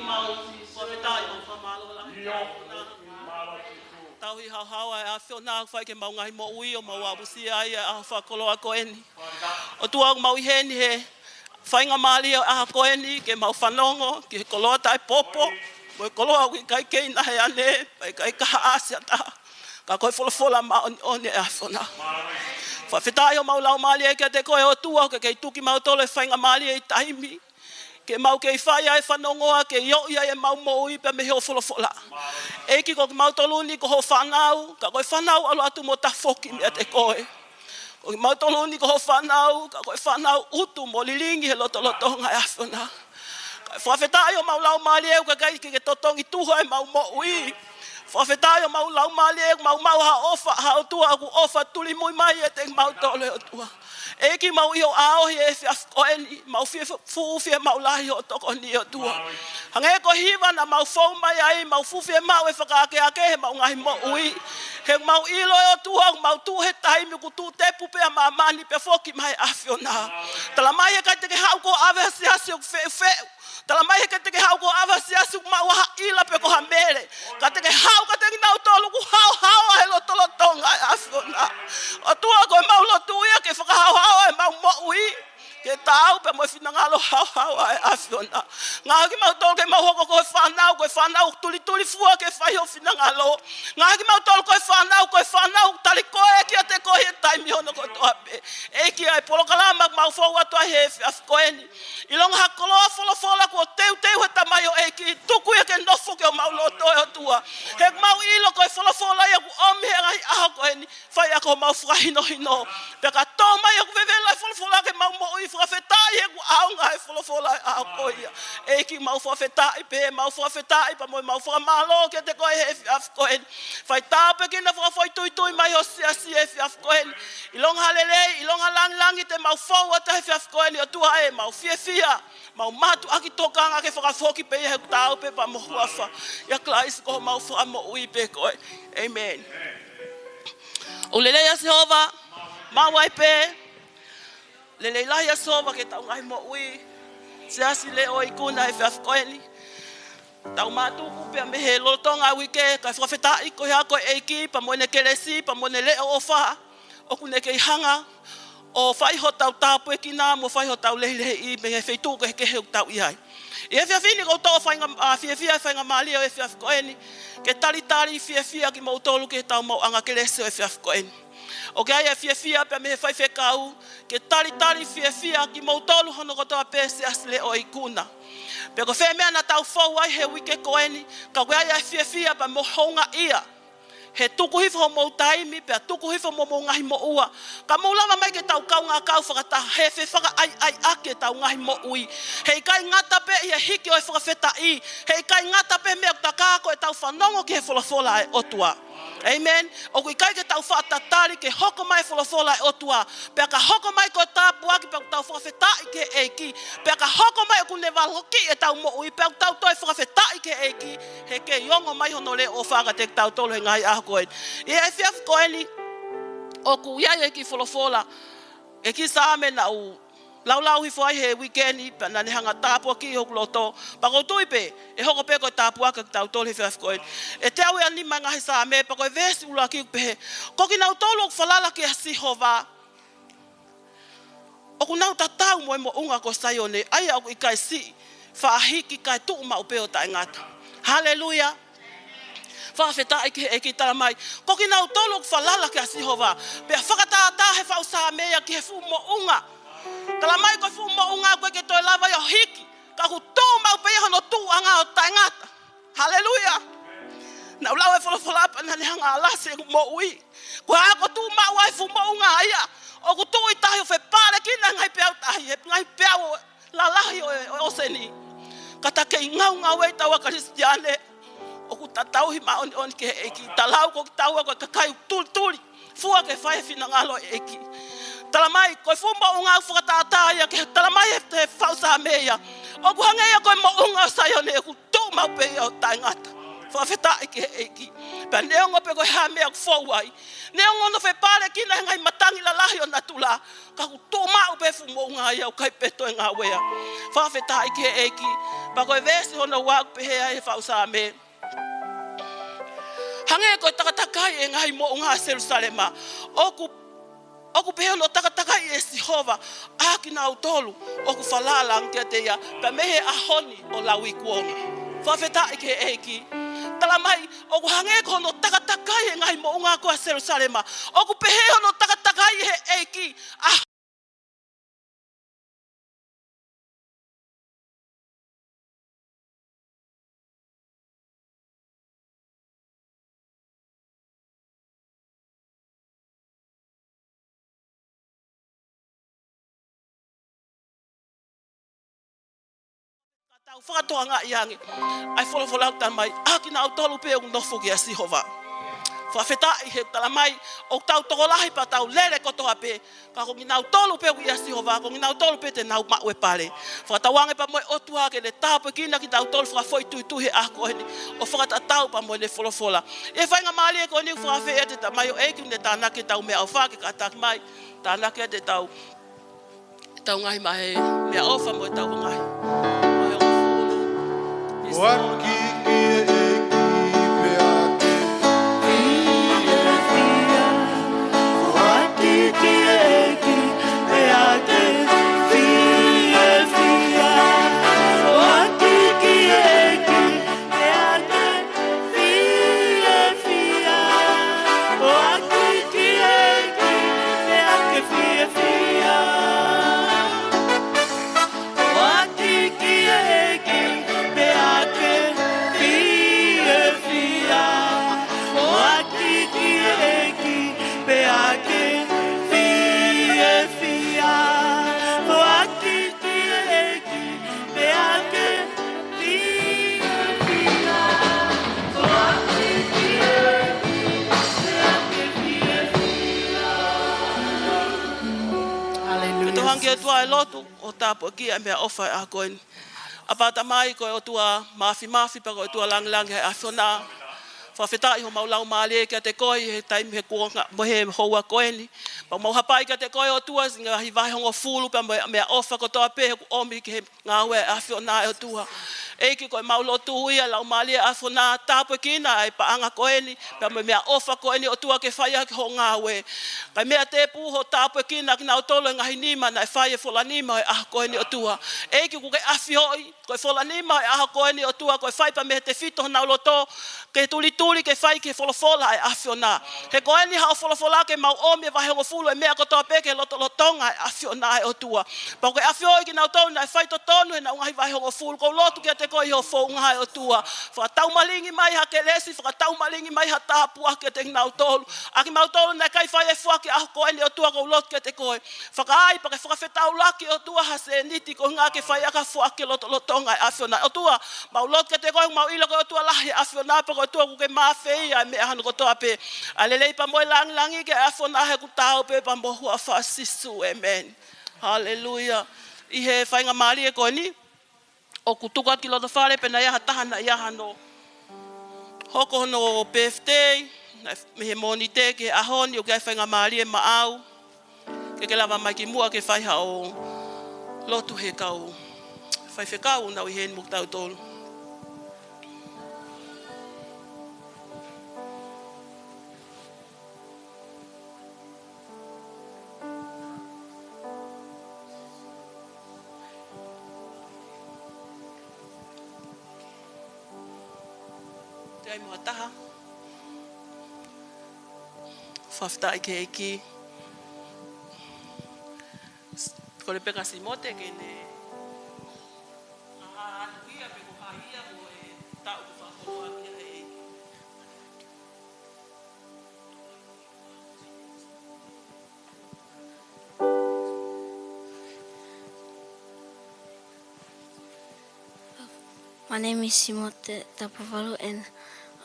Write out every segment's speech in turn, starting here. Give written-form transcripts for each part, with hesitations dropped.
mau whawhetai o whamalola. Tauhi hauhawa e a whiona whai ke mau ngahi mo ui o mau abusia ai a whakoloa koeni. O tua mau iheni he whainga maali a koeni ke mau whanongo ke koloa tai popo. Mo koloa ui kai keina he ane, pai kai kaha asia ta. Ka koe wholofola ma one e a whiona. Whawhetai o mau lau maali e ke te koe o tua ke kei tuki mau tole whainga maali e taimi. Ke mau kei whaia e whanongoa ke ioia e mau mo ui pe me heo wholofola. Eki ko ke mau toluni ko ho whanau, ka koe whanau alo atu mo ta whoki mea te koe. Ko ke mau toluni ko ho whanau, ka koe whanau utu mo lilingi he lotolotonga e a whiona. Whawhetai o mau lau maali e kai ke totongi tuho e mau mo ui. Whawhetai o mau lau maali e mau ha ofa, ha o tua aku ofa tuli mui mai e te mau tole o tua. Eki mau iho ao e whiafkoeni, mau fuwhia mau lahi o tokoni o tua. Hange ko hiwa na mau whau mai ai, mau fuwhia mau e whakaake ake he mau ngahi mo ui. He mau ilo o tua, mau tu he taimi ku tu te pupe a mamani pe whoki mai a whiona. Tala mai he kai te ke hau ko awe hasi hasi o wheu. Tala mai he kai te ke hau ko awe hasi hasi o mau ha ila pe ko ha mere. Ka te ke hau ka te ki nau tolu ku hau he lo tolo tonga a whiona. O tua ko mau lo tuia ke whakahau e mau mo ui ke tau pe mo fina ngalo hau a whiona. Ngā ki mau tolu ke mau hoko koe whanau tuli fua ke whai o fina ngalo. Ngā ki mau tolu koe whanau tali koe ki a te koe he taimi hono koe toa pe. Eki ai polokalama mau whau atua he whiafkoeni. Ilonga hakoloa wholofola ko teu he tamai o eki tuku e ke nofo ke o mau loto e o tua. He mau ilo koe wholofola e ku omi he ngai aho koeni whai ako mau whakahino. Pe ka tō mai e ku vevela e wholofola ke mau mo ui whawhetai e ku aonga e wholofola e aho koia. Eki mau whawhetai pe, mau whawhetai pa moi mau whakamalo ke te koe he whiafkoeni. Whai tāpe kina whakawhai tui mai o siasi e whiafkoeni. Ilonga halelei, ilonga langi te mau whau ata he whiafkoeni o tua e mau whiafia. Mau matu aki tokanga ke whakawhoki pe he tau pe pa mo huafa. Ia klaisi ko mau whamo ui pe koe. Amen. O lelei a Sehova, mau ai pe. Lelei lahi a Sehova ke tau ngai mo ui. Se asi le o Ikuna e whiafkoeni. Tau mātuku pia me he lotonga wike, kai whawhetai ko hea koe eiki, pa moene kelesi, pa moene leo o wha, o kune kei hanga, o whaiho tau tāpue ki nā, mo whaiho tau lehilehe i, me he whaitu ko he kehe tau i hai. I e whiawhini ko tō whiawhia whainga maali o e whiafkoeni, ke tari whiawhia ki mau tōlu ke tau mau anga kelesi o e whiafkoeni. O ke ai e whiawhia pia me he Faifekau, ke tari whiawhia ki mau tōlu hono ko tō pēse asile o Ikuna. Peko whemea na tau whau ai he wike koeni, ka koe ai whiawhia pa mo honga ia. He tuku hifo mo taimi, pea tuku hifo mo ngahi mo ua. Ka maulama mai ke tau kau ngā kau whakata, he whewhaka ai ake tau ngahi mo ui. Hei kai ngata pe i e hiki o e whakawheta i. Hei kai ngata pe mea kuta kako e tau whanongo ki he wholofola e otua. Amen. O kui kai ke tau whaatatari ke hoko mai wholofola e otua. Pea ka hoko mai ko tāpua ki pea tau whakawheta i ke eiki. Pea ka hoko mai o kune waloki e tau mo ui. Pea tau toi whakawheta i ke eiki. He ke iongo mai hono le o whaka te tau tolu he ngai aho koeni. I e whiaf koeni o ku iai e ki wholofola. E ki saame na u lau hifo ai he weekendi, pa na ne hanga tāpua ki hoku loto. Pa kou tuipe, e hoko pe koe tāpua ka tau tolu he whiaf koeni. E te au e anima ngahi saame, pa koe vesi ula ki upehe. Koki nau tolu o whalala ki a Sihova. O ku nau tatau mo e mo unga ko saione, ai au i kai si, whaahiki kai tuu ma upeo ta ngata. Hallelujah. Whawhetai e ki tala mai. Koki nau tolu o whalala ki a Sihova. Pea whakatata he whau saamea ki he fu mo unga. Tala mai koe fu mo unga koe ke toi lava yo hiki. Ka ku tuu mau pe hono tuu anga o ta ngata. Hallelujah. Nau lau e wholawhalapa na hanga alase mo ui. Koe ako tuu mau ai fu mo unga aia. O ku tuu i tahi o whepare kina ngai peau tahi. Ngai peau lalahi o oseni. Kata kei ngau e taua Kristiane. O ku tatauhi ma on ke eki. Talau ko ki taua ko kakai tuli. Fua ke whae whina ngalo eki. Talamai, koe fumba unga au whakatātāia ke talamai e te whausa mea. O ku hangea koe mo unga o saione e ku tū mau pe o tai ngata. Whawheta ike eiki. Pea neongo pe koe hamea kuwhauai. Neongo no whepare kina ngai matangi la lahi o natula. Ka ku tō mau pefu mo ngā iau kai peto e ngā wea. Whawheta ike eiki. Pa koe vesi hono waku pehea e whausa me. Hange koe takatakai e ngai mo ngā Jerusalema. Oku pehe no takatakai e Sihova. Aki na utolu. Oku whalalang kia te ia. Pa mehe ahoni o lawi kuonga. Whawheta ike eiki. Tala mai, oku hange ko no takatakai e ngai mo ngā koa Jerusalema. Oku pehe no takatakai he eiki. Tau whakatoa ngā iangi. Ai wholofolau tā mai. Aki nā utolu pe o nofo ki a Sihova. Whawheta i he tala mai. O tau tokolahi pa tau lere kotoa pe. Ka kongi nā utolu pe o ki a Sihova. Kongi nā utolu pe te nau maue pare. Whakatawange pa moe otua ke ne tāpe kina ki tau tolu whakafoi tuituhi a koheni. O whakatatau pa moe ne wholofola. E whainga maali e ko niu whakawhea te ta mai o eiki ne tānake tau mea au whake ka tāki mai. Tānake te tau ngahi mahe mea ofa moe tau ngahi. Waki tua e lotu o tāpua kia mea ofa e a koeni. Apata mai koe o tua mafi pa koe tua langi he awhona. Whawhetai ho maulau maale kia te koe he taimi he kuonga mo he houa koeni. Pa mau hapai kia te koe o tua singa hi vai hongo fulu pa mea ofa ko toa pe he ku omi ki he ngā ue a whiona e o tua. Eiki koe maulotu huia lau maale a whiona tāpua kina e pa anga koeni pa mea ofa koeni o tua ke whaia ki ho ngā ue. Kai mea te puho tāpua kina ki nau tolo ngahi nima na e whaia whola nima e aha koeni o tua. Eiki ku ke awhi hoi koe whola nima e aha koeni o tua koe whai pa me te whito nau loto ke tuli ke whai ke wholofola e awhiona. He koeni hao wholofola ke mau omi e wahe ngofulu e mea kotoa peke lotonga e awhiona e o tua. Pa koe awhi hoi ki nau tolu na e whai to tonu e na ungahi wahe ngofulu kou lotu kia te koe ho whaunga e o tua. Whakatau malingi mai ha ke lesi, whakatau malingi mai ha tāpua kia te nau tolu. Aki mau tolu na kai whai e whaki aho koeni o tua kou lotu kia te koe. Whakaai pa ke whakawhetau laki o tua ha se niti ko ngā ke whai aka whaki lotonga e awhiona. O tua, mau lotu kia te koe, mau ilo koe o tua lahi awhiona pa koe tua kuke mawhei a mea hanu kotoa pe. Alelei pa moe langi ke awhiona he kutau pe pa mohua whasisu. Amen. Hallelujah. I he whainga maari e koe ni. O kutuka ki loto whare pe na iaha tahana iaha no. Hoko no birthday. Me he moni te ke ahoni o kia whainga maari e maau. Ke lawa mai ki mua ke whaiha o lotu he kau. Faifekau nau i hen muktau tolu. Te ai mua taha. Whawhtai ke eki. Ko le peka si mote ke ne anuia pe ko haia mo e tau ku whakoloa kia e My name is Mosese Havili and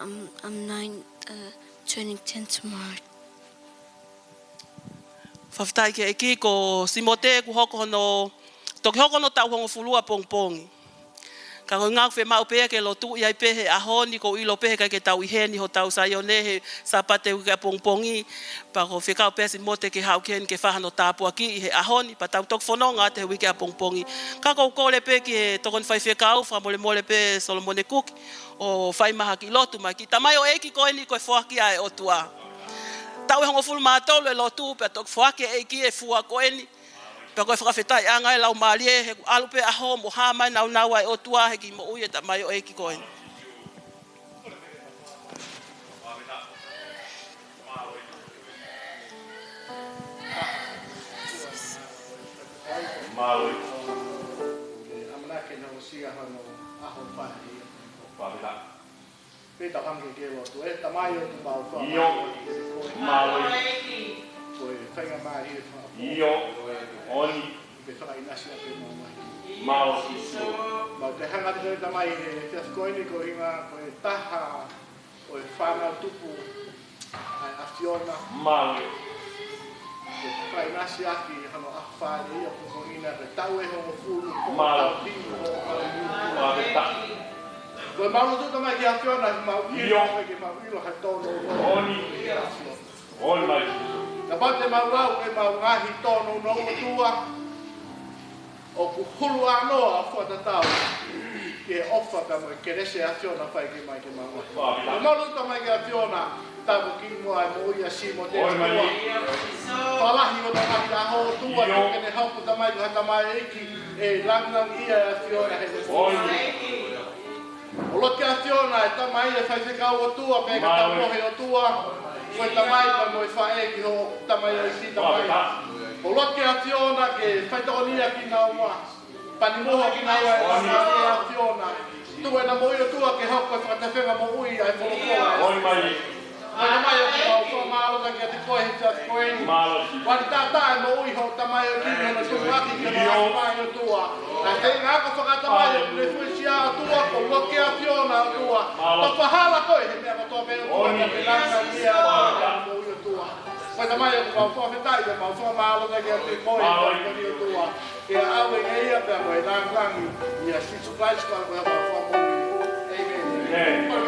I'm 9, turning 10 tomorrow. Whawhtai ke eki ko Simote ku hoko hono toki hoko no tau hongo fulua pongpongi. Ka ko ngau fe mau pe ke lo tu ia pe he ahoni ko ilo pe ke tau I heni ho tau sa yone he sapate ke pongpongi pa ko fe ka pe si mote ke hau ken ke fa no tapu aki he ahoni pa tau tok fononga te wi ke pongpongi ka ko le pe ke Tokoni Faifekau fa mole pe Solomone Cook o fai maha ki lotu mai ki tamai o eki ko ni ko foaki ai o tua tau e hongo fulu mātolo e lotu pe tok foaki eki e fua ko ni pe ko whakawhetai anga e lau malie he alupe aho mo hamai nau ai o tua he ki mo ui e tamai o eki ko ni Maui. Amanake no sia hano aho pahi. Pavila. Peta hangi ke lo tu e tamai o tu mau fa. Io. Maui. Koe whainga mai e wha. Io. Oni. Pe whaka inasi a pe mau mai. Mau kisu. Mau te hanga te tamai e te askoini ko inga koe taha o e whana tupu ai a Fiona. Maui. Pai nasi aki hano afari ia pukongina pe tau e hongo fulu ko tau tingu ho kala ko mau tu tama ki Fiona mau ki mau ilo ha tono oni mai na pate mau au ke mau ngahi tono no tua o ku hulu ano a fota tau ke ofa ka mo ke rese a Fiona pai ke mai ke mau mau tu tama ki Fiona tau ki mo ai mo ia si mo te Falahi o tamai ka ho tua ke ne hau tamai ka tamai eki e lang ia Fiona he o lo ke Fiona e tamai e Faifekau o tua pe ka Taumohe o tua ko tamai pa mo fa eki ho tamai e si tamai o lo ke Fiona ke faitonia ki na wa panimoho ki na wa e Fiona tu e na mo o tua ke hau ko fa te fenga mo ui ai mo ko oi mai Ai mai o ko ko malo da ke te ko he just koe. Malo. Wa ta mo ui ho ta mai o ki no tu aki ke no mai o tua. Na te nga ko fa ta mai o le fuisia tua ko lo ke a Fiona tua. Ta fa hala ko he me ko to be o ke la na ia mo ui o tua. Wa ta mai o ko fa me tai mo fa malo da ke te ko he o tua. Ke a we ia pe mo la lang ia si supply ko fa mo ui. Amen.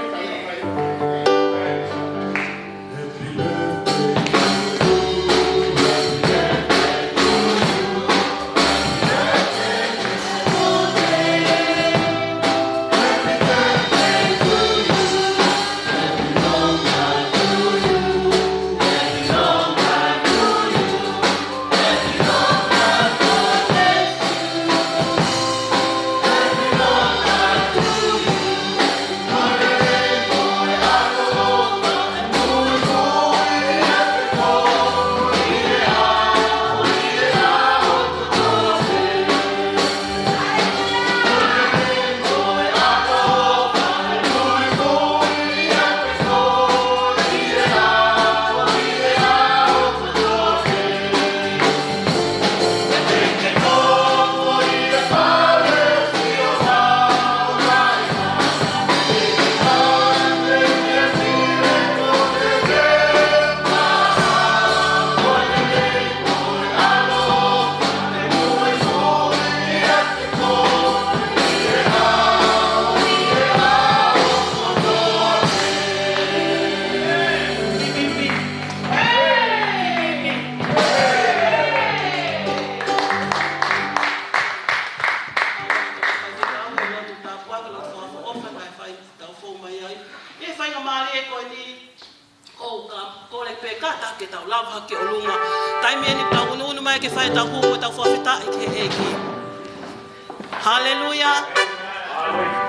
Hallelujah.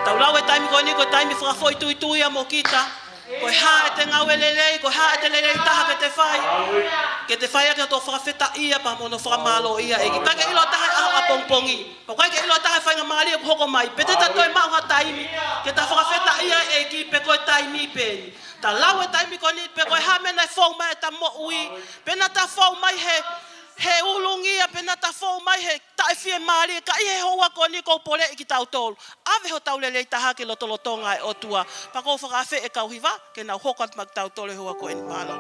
Tau lau e taimi ko ni ko taimi whakafoi tui a mo kita. Ko ha te ngau elelei, ko ha te lelei taha ke te whai. Ke te whai ake to whakawheta ia pa mono whakamalo ia eki. Kai ke ilo taha aho a pongpongi. Pa kai ke ilo taha whainga maali e hoko mai. Pe te tatoi mau ha taimi. Ke ta whakawheta ia eki pe koe taimi peni. Ta lau e taimi ko ni pe koe ha mena e whau mai e ta mo ui. Pena ta whau mai he ulungia pena ta fo mai he ta fie mari ka i he hoa ko ni ko pole ki tau tolu ave ho tau lele ta ha ke lotolotonga e otua pa ko fa fe e kau hiva ke na hokat mak tau tole hoa ko en malo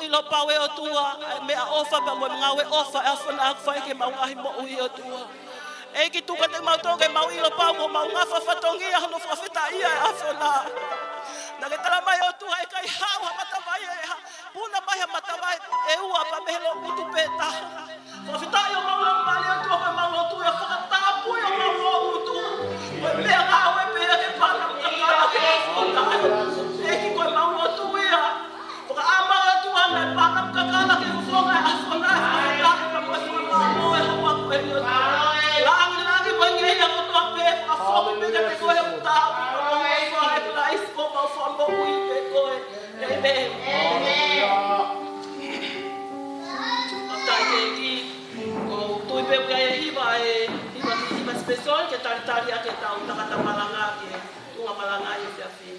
ilo pawe o tua me a ofa ba mo ngawe ofa afuna ak fai ke mau ahi mo ui o tua e ki tuka te mau toge mau ilo pa mo mau ngafa fatongi a no fafeta ia afuna na ke tala mai o tua e kai hawa matawai e ha puna mai matawai e ua pa mehelo utu peta fafeta ia mau lang mali o tua pa mau o tua fakatapu ia mau o utu e me a ngawe pe ke pana kakala ke afuna e ki koe mau o tua ia Porque a mãe tu anda para kakala ke ufonga afona afona pa mo mo e ho ko e lang bangi ya ko to pe afona pe ke ko e uta ko e la isko pa afona ui pe ko e be ta ke ki ko tu pe ke iba special ke tari ke ta uta kata malanga ke tu malanga e se afi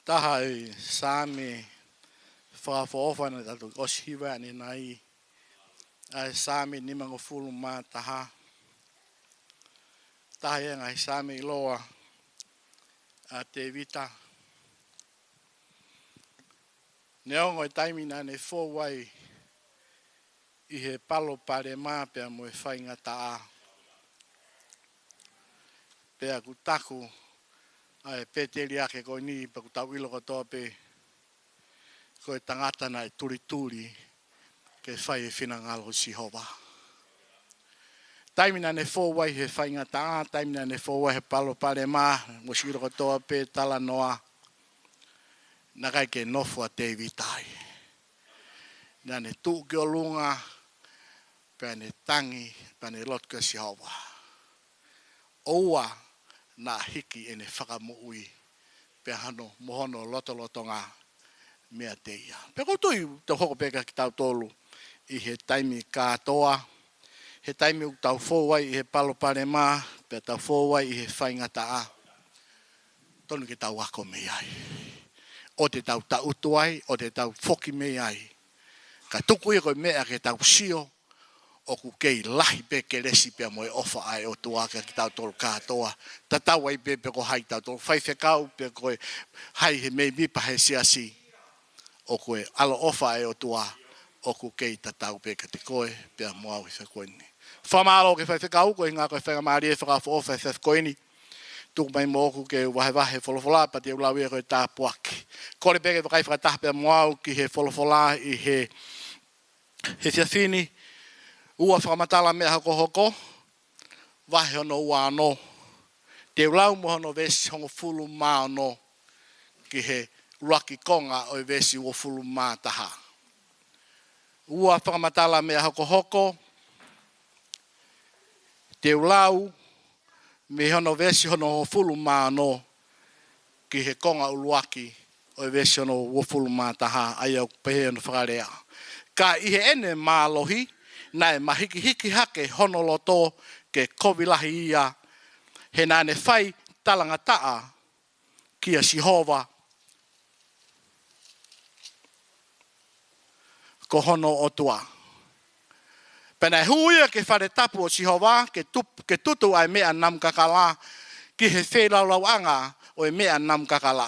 taha e Sami whakawhaofa na tatu oshiwa ni nai ai Sami ni mango fulu mā taha taha ia ngai Sami iloa a te vita neongo i taimina ne fōwai i he palo pare mā pia mo e whainga taa pia ku taku ai peteri ake ko ni pa ku tau'ila katoa pe ko e tangata na e turi ke whai e whinangalo si hova. Taimina ne fōwai he whainga taa, taimina ne fōwai he palo pare mā, mo shiro katoa pe tala noa, na kai ke nofua te vitai. Na ne tuu ki o lunga, pe ne tangi, pe ne lotka si hova. Oua na hiki e ne whakamuui, pe hano mohono loto ngā mea te ia. Pe koutui te hoko peka ki tau tolu i he taimi kātoa, he taimi u tau fōwai i he palo pare mā, pe tau fōwai i he whainga taa. Tonu ke tau ako me ai. O te tau tautu ai, o te tau foki me ai. Ka tuku i koe mea ke tau sio, o ku kei lahi pe ke resi pe moe ofa ai o tuaka ki tau tolu kātoa. Ta tau ai pe ko hai tau tolu Faifekau, pe koe hai he mei mipa he siasi. O koe alo ofa ai o tua, o ku kei ta tau pe ka te koe, pe moau i whakoini. Whamalo ke Faifekau, koe ngā koe whangamari e whakafo ofa e whakoini. Tuku mai moku ke wahe wholofola, pa te ulawi e koe tā puaki. Kore peke wakai whakataha pe moau ki he wholofola i he whiawhini. Ua whakamatala mea hoko, wahe hono ua anō. Te ulau mo hono vesi hongo fulu mā anō ki he ruaki konga o vesi ua fulu mā taha. Ua whakamatala mea hoko, te ulau me hono vesi hono fulu mā anō ki he konga uluaki o vesi hono ua fulu mā taha ai au pehe hono whakarea. Ka ihe ene mā lohi, nai mahiki hake hono loto ke kovilahi ia he nane whai talanga taa kia Sihova ko hono o tua. Pena huia ke whare tapu o Sihova ke tutu ai mea nam kakala ki he whelaulau anga o e mea nam kakala.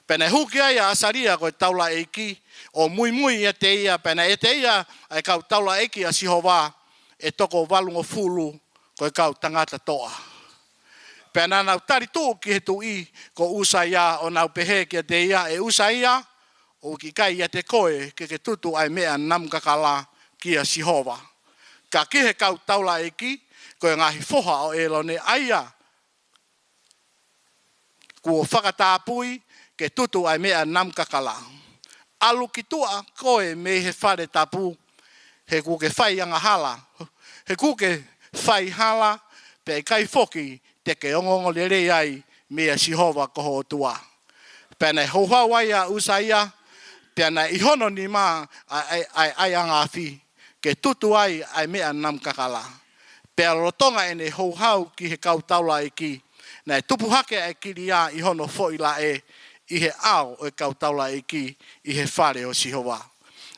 Pena huki ai a asaria koe taula eiki o mui ia te ia, pena e te ia ai kau taula eiki a Sihova e toko walungo fulu koe kau tangata toa. Pena nau tari tuu ki he tui ko usa ia o nau pehe ki a te ia e usa ia o ki kai ia te koe ke tutu ai mea nam kakala ki a Sihova. Ka ki he kau taula eiki koe ngahi foha o elone aia kua whakatāpui ke tutu ai mea nam kakala. Alu ki tua koe me he whare tapu, he kuke whai anga hala, he kuke whai hala, pe kai foki te ke ongongo lere ai mea Sihova koho tua. Pena hauhau ai a usaia, pena ihono ni mā ai anga fi, ke tutu ai mea nam kakala. Pea rotonga ene hauhau ki he kau taula ki, na e tupu hake ai kiri a ihono fo'ila i he ao o e kau taula ki i he whare o Sihova.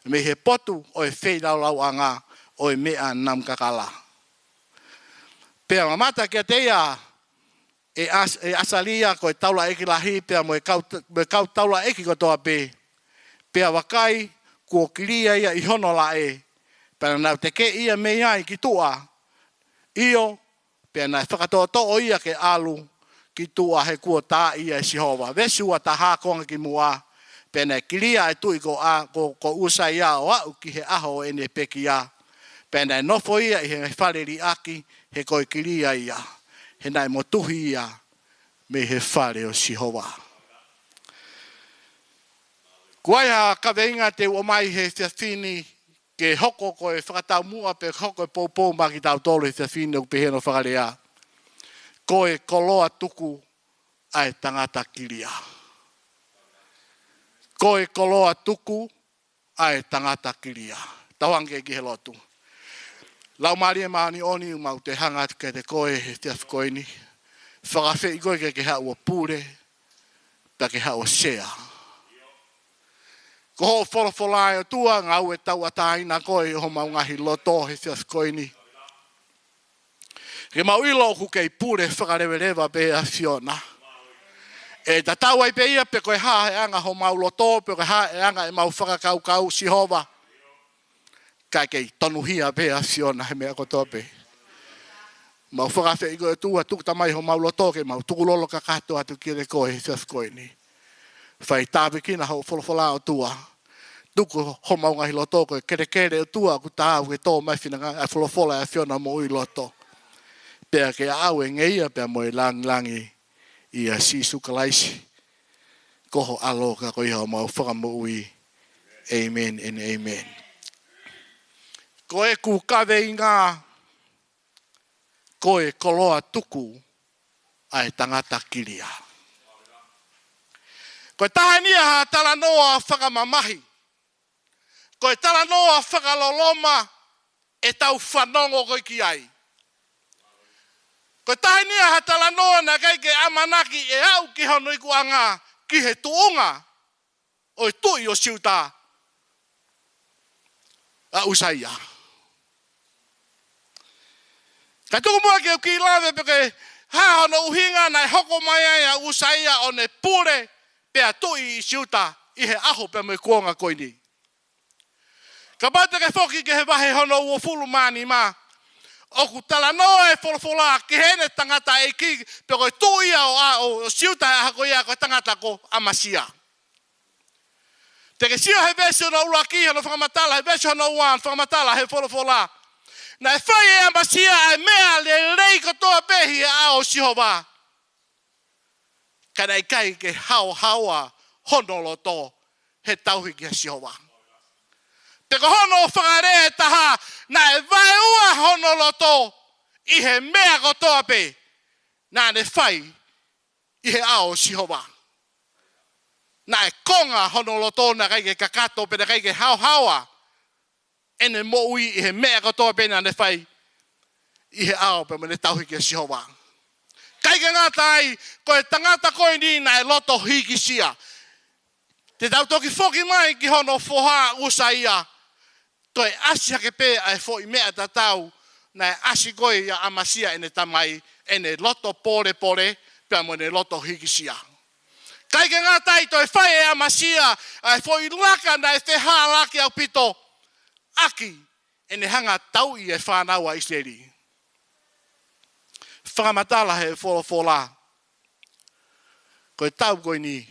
Me he potu o e wheilaulau anga o e mea nam kakala. Pea mamata kia te ia e asalia ko e taula eki lahi pea mo e kau taula eki ko toa pe. Pea wakai kua kiria ia ihono la pea nau te ke ia mea i ki tua. Io pea nai whakatoa to'o ia ke alu ki tua he kua tā ia e Sihova. Vesua ta hakonga ki mua, pena kiria e tui ko usa ia o au ki he aho ene peki ia. Pena nofo ia i he whareri aki he koe kiria ia. He nai motuhi ia me he whare o Sihova. Kuaiha kaweinga te umai he whiawhini ke hoko koe whakatau mua pe hoko e poupou maki tau tolu he whiawhini o peheno whakarea. Koe koloa tuku ai tangata kiria. Koe koloa tuku ai tangata kiria. Tauange ki he lotu. Lau maria maani oni umau te hangat ke te koe he te afkoini. Whakawhi i koe ke hea ua pure. Pake hao sea. Ko ho wholofola o tua ngau e tau ataina koe ho maungahi loto he fias koe ni. Ke mau ilo ku kei pure whakarewerewa pe a Fiona. E ta tau ai pe ia pe koe ha e anga ho mau loto pe koe ha e anga e mau whakakau sihova. Kai kei tonuhia pe a Fiona he mea kotoa pe. Mau whakawhi i koe tua tukta mai ho mau loto ke mau tukulolo ka kato atu kire koe he fias koe ni. Whai tāpe kina hau wholofola o tua. Tuku ho maungahi loto koe kere o tua ku tāu ke tō mai whina a wholofola a Fiona mo ui loto. Pea ke au e ngeia pea mo e langi i a sisu kalaisi. Koho alo ka koe hau mau whakamo ui. Amen and amen. Koe ku kawe i ngā. Koe koloa tuku ai tangata kiria. Koe tahania ha tala noa whakamamahi. Koe tala noa whakaloloma e tau whanongo koe ki ai. Koe tahania ha tala noa na kai ke amanaki e au ki honoi kuanga ki he tuunga o e tui o siuta a usaia. Ka tuku mua ke ki lawe peke ha hono uhinga nai hoko mai ai a usaia o ne pure pea tui i siuta i he aho pe me kuonga koe ni. Ka pate ke whoki ke he wahe hono ua fulu mani ma. Oku tala noa e wholofola ki hene tangata e ki pe koe tuia o siuta e hako ia koe tangata ko amasia. Te ke sio he vesi ono ula ki hano whakamatala, he vesi ono uan whakamatala he wholofola. Na e whai e amasia e mea le rei kotoa pehi e ao sihova. Kana i kai ke haua honoloto he tauhi ki a sihova. Te ko hono whakare taha na e vai ua honoloto i he mea kotoa pe na ne whai i he ao sihova. Na e konga honoloto na kai ke kakato pe na kai ke haua ene mo ui i he mea kotoa pe na ne whai i he ao pe me tauhi ki a sihova. Kai ke ngatai koe tangata koe ni na e loto hiki sia. Te tau toki whoki mai ki hono whoha usaia. Toi asi hake pe ai fo i mea tatau na e asi koe ia amasia ene tamai ene loto pore pea mo ne loto hikisia. Kai ke ngatai toi whai e amasia ai fo i laka na e wheha laki au pito aki ene hanga tau i e whanaua Israeli. Whakamatala he wholofola. Koe tau koe ni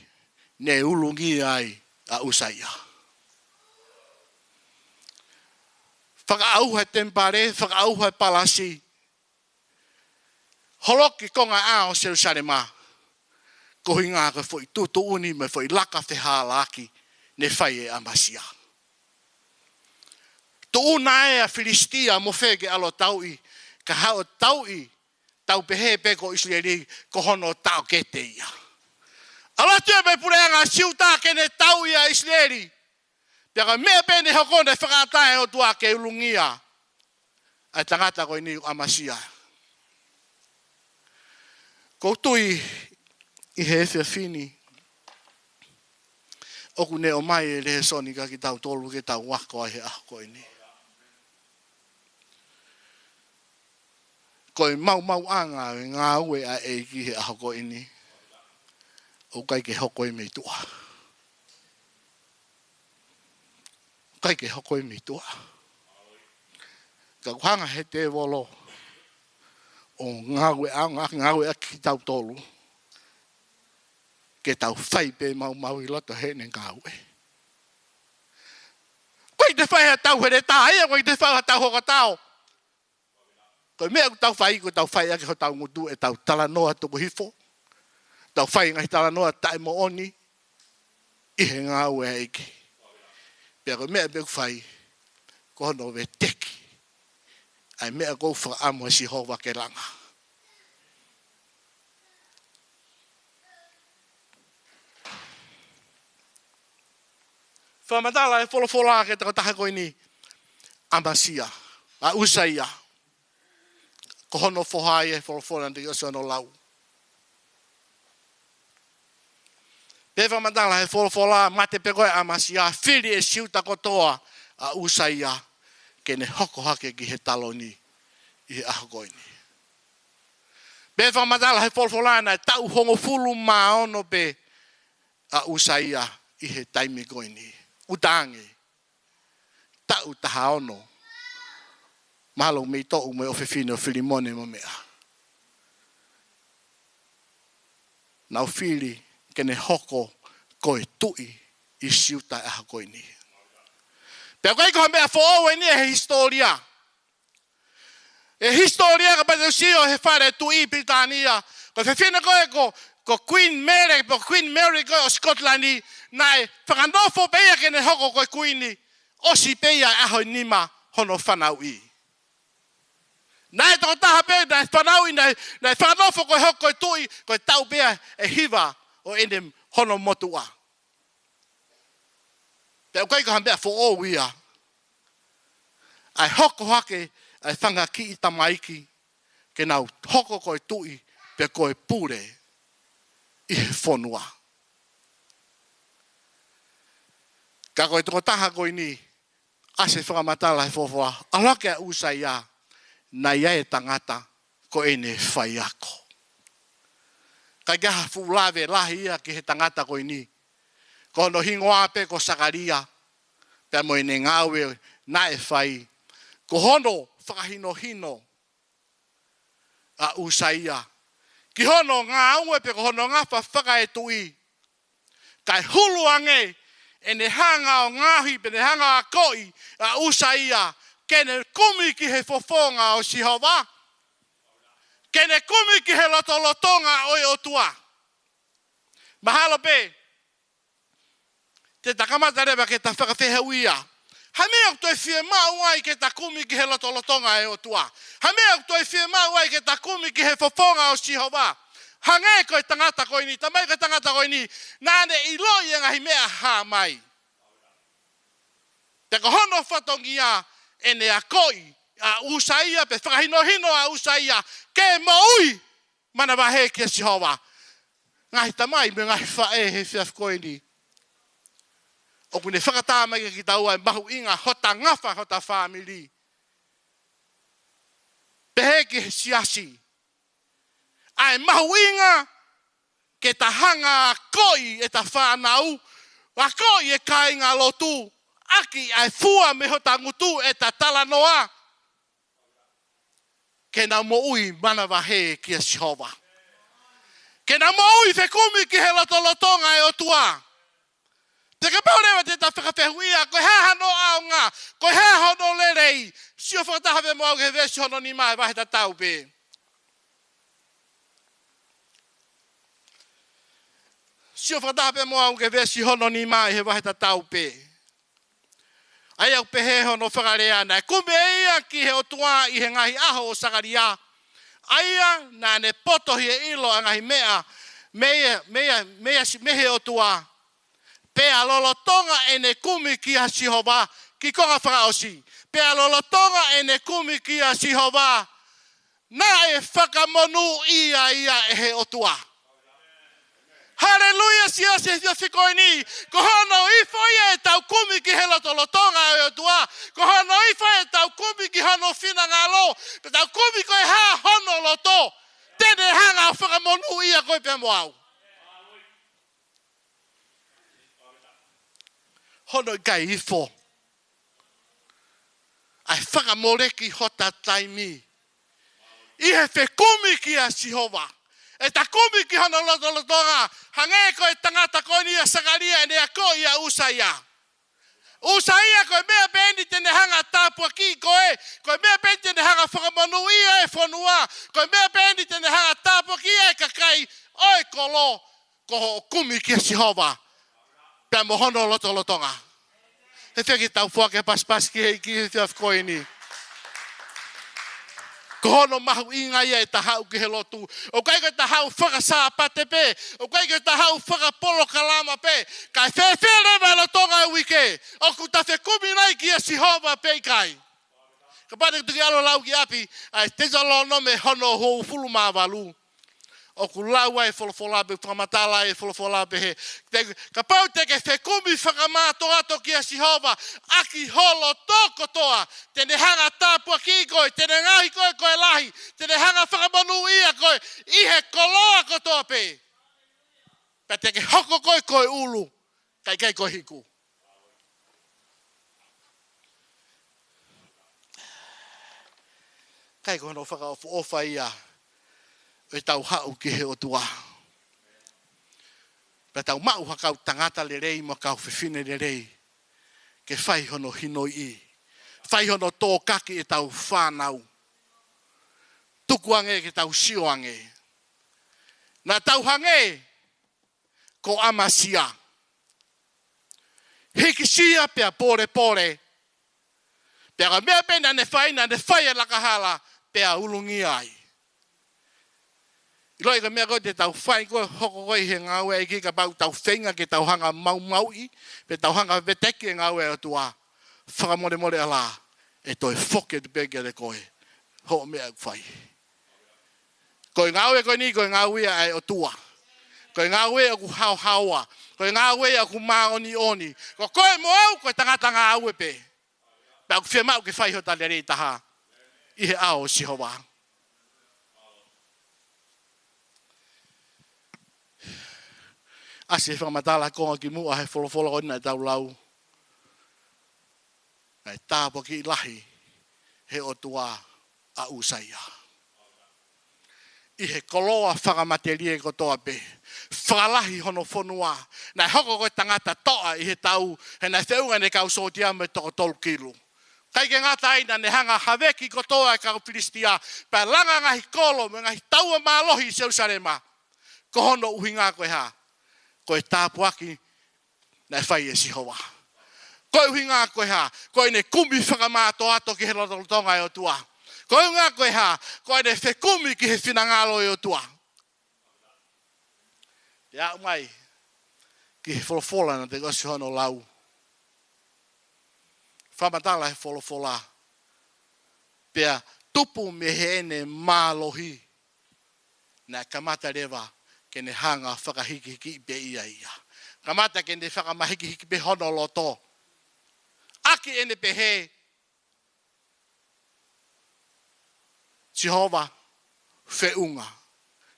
ne ulungi ai a usaia. Whakaauha tempare, whakaauha palasi. Holoki konga ao Jerusalema. Ko hinga ka foi tutu uni me foi laka wheha laki ne whai e amasia. Tu una e a Filistia mo whege alo taui. Ka hao taui tau pehe peko Israeli ko hono tau kete ia. Ala tua me pureanga siuta kene tau ia Israeli. Pia mea pene hokone whakatae o tua ke ulungia. Ai tangata koe ni amasia. Ko tui i he ewhia whini. Oku ne o mai e lehe soni ka ki tau tolu ke tau wako ai he aho koe ni. Koe mau anga ngā ue a e ki he aho koe ni. O kai ke hoko i mei tua. Kai ke hoko i mei tua. Ka kuhanga he te wolo. O ngāwe anga, ngāwe a ki tau tolu. Ke tau whai pe mau i loto he ne ngāwe. Koe te whai ha tau here tā, ea koe te whai ha tau hoka tau. Koe mea ku tau whai, koe tau whai ake ho tau ngutu e tau tala noa tuku hifo. Tau whai ngai tala noa tae mo oni. I he ngāwe a eke. Pea koe mea beku whai, ko hono we teki. Ai mea kou whakaamua si hova ke langa. Whamatala e wholofola ke tako taha koe ni amasia, a usaia. Ko hono whohai e wholofola ndi oso no lau. Peva mandala he folofola mate pekoe amasia fili e siuta kotoa a usaia ke ne hoko hake ki he taloni i he ahokoini. Peva mandala he folofola na tau hongo fulu maono pe a usaia i he taimi koini. Utange. Tau taha ono. Mahalo me to ume o fefine o Filimone mo mea. Nau fili ke ne hoko koe tui i siuta e hakoini. Pea koe koha mea fōoe ni e he historia. E historia ka pate usio he whare tui Britania. Ko fefine koe ko Queen Mary koe o Scotlandi. Nai whakanofo peia ke ne hoko koe Queeni. Osi peia ahoi nima hono whanau i. Nai toko taha pea, nai whanau i, nai whanofo koe hoko koe tui, koe tau pea e hiva o enem hono motua. Pea koe koha mea fo o wia. Ai hoko hake, ai whanga ki i tamaiki, ke nau hoko koe tui, pea koe pure i he whonua. Ka koe toko taha koe ni, ase whakamatala he fofoa, alake a usai ia, na ia e tangata ko e ne whai ako. Ka gaha fulawe lahi ia ki he tangata koe ni, ko no hingoa pe ko sakaria, pe mo ene ngawe na e whai, ko hono whakahino hino a usai ia. Ki hono ngā unwe pe ko hono ngā whaka e tui, kai hulu ange, e ne hanga o ngahi pe ne hanga a koi a usaia kene kumi ki he fofonga o Sihova. Kene kumi ki he lotolotonga o i otua. Mahalo pe, te takamata reba ke ta whakawhehauia. Hamea o toi whie mau ai ke ta kumi ki he lotolotonga e otua. Hamea o toi whie mau ai ke ta kumi ki he fofonga o Sihova. Hange koe tangata koe ni, tamai koe tangata koe ni, nāne i loi e ngahi mea hā mai. Te ko hono whatongia e ne a koi, a usaia, pe whakahino a usaia, ke maui, mana wahe kia Sihova. Ngahi tamai me ngahi whae he whiaf koe ni. O kune whakatāmai ki taua e mahu inga hota ngafa hota whamili. Pehe ki he siasi. Ai mahu inga ke ta hanga a koi e ta whanau, a koi e kai ngā lotu, aki ai fua me hota ngutu e ta talanoa, ke na mo ui mana wahe kia Sihova. Ke na mo ui whekumi ki he lotolotonga e otua. Te ka paurewa te ta whakawhehuia, koe hea hano ao ngā, koe hea hono lerei, sio whakatahawe mo au ke vesi hono ni mai wahe ta tau pe. Sio whakatahape mo au ke vesi hono ni mai he wahe ta tau pe. Ai au pehe hono whakarea nei. Kume ia ki he otua i he ngahi aho o sakaria. Aia nā ne potohi e ilo a ngahi mehe otua. Pea lolotonga e ne kumi ki a Sihova ki konga whakaosi. Pea lolotonga e ne kumi ki a Sihova. Nā e whakamonu ia e he otua. Hallelujah, sia se whikoe ni. Ko hono i whaia e tau kumi ki he lotolotonga e otua. Ko hono i whaia e tau kumi ki hono whina ngā lo. Pe tau kumi koe ha hono loto. Tene hanga o whakamonu ia koe pe moau. Hono i kai ifo. Ai whakamoreki hota taimi. I he whekumi ki a Sihova. E ta kumi ki hono lotolotonga. Hange koe tangata koe ni a sakaria e nea koe ia usaia. Usaia koe mea pendi tene hanga tāpua ki koe. Koe mea pendi tene hanga whakamonu ia e whanua. Koe mea pendi tene hanga tāpua ki e kakai. Oi kolo ko kumi ki a Sihova. Pea mo hono lotolotonga. He wheki tau whake paspas ki hei ki he whiaf koe ni. Ko hono mahu inga ia e tahau ki he lotu. O kai koe tahau whakasāpate pe. O kai koe tahau whakapolo kalama pe. Kai whewhere mai lotonga e wike. O ku ta whekumi nai ki a Sihova pe kai. Ka pate tuki alo lau ki api. Ai te jalo no me hono hou fulu mawalu. o ku laua e folofola pe whamatala e folofola pe he. Ka pau te ke whekumi whakamato ato ki a Sihova, aki holo toko toa, tene hanga tāpua ki koe, tene ngahi koe koe lahi, tene hanga whakamanu ia koe, ihe koloa kotoa pe. Pa te ke hoko koe koe ulu, kai koe hiku. Kai koe no whakaofa ia, e tau hau ki he o tua. Pa tau mau hakau tangata le rei ma kau whiwhine le rei. Ke whai hono hinoi i. Whai hono tō kaki e tau whānau. Tukuange ke tau sioange. Nā tau hange, ko amasia. Hiki sia pia pore pore. Pia ka mea pena ne whai e lakahala, pia ulungi ai. Iloi ka mea koe te tau whai koe hoko koe he ngāwe e ki ka pau tau whenga ke tau hanga mau i, pe tau hanga veteki e ngāwe o tua. Whakamore more ala, e toi whoke te peke de koe. Ho mea whai. Koe ngāwe koe ni, koe ngāwe ai o tua. Koe ngāwe o ku hau haua. Koe ngāwe o ku maa oni oni. Ko koe mo au, koe tangata ngāwe pe. Pea ku whia mau ke whai hota le rei taha. Ihe ao Sihova. Ase whamatala konga ki mua he wholowhola o ina e tau lau. Nai tāpo ki lahi he o tua a usaia. I he koloa whakamaterie kotoa pe. Whakalahi hono whonua. Nai hoko koe tangata toa i he tau he nai whiunga ne kau sotia me toko 12 kilo. Kai ke ngata aina ne hanga haweki kotoa e kau Filistia. Pa langa ngahi kolo me ngahi taua mālohi Jerusalema. Ko hono uhinga koe haa. Koe tāpuaki nai whai e Sihova. Koe uhinga koe ha, koe ne kumi whakamāto ato ki he lotolotonga e o tua. Koe unga koe ha, koe ne whekumi ki he whinangalo e o tua. Ia umai, ki he wholofola na te gosi hono lau. Whamatala he wholofola. Pea tupu me he ene mālohi. Nā kamata rewa. Ke ne hanga whakahiki pe ia ia. Kamata ke ne whakamahiki pe hono loto. Aki ene pe he. Sihova, whiunga.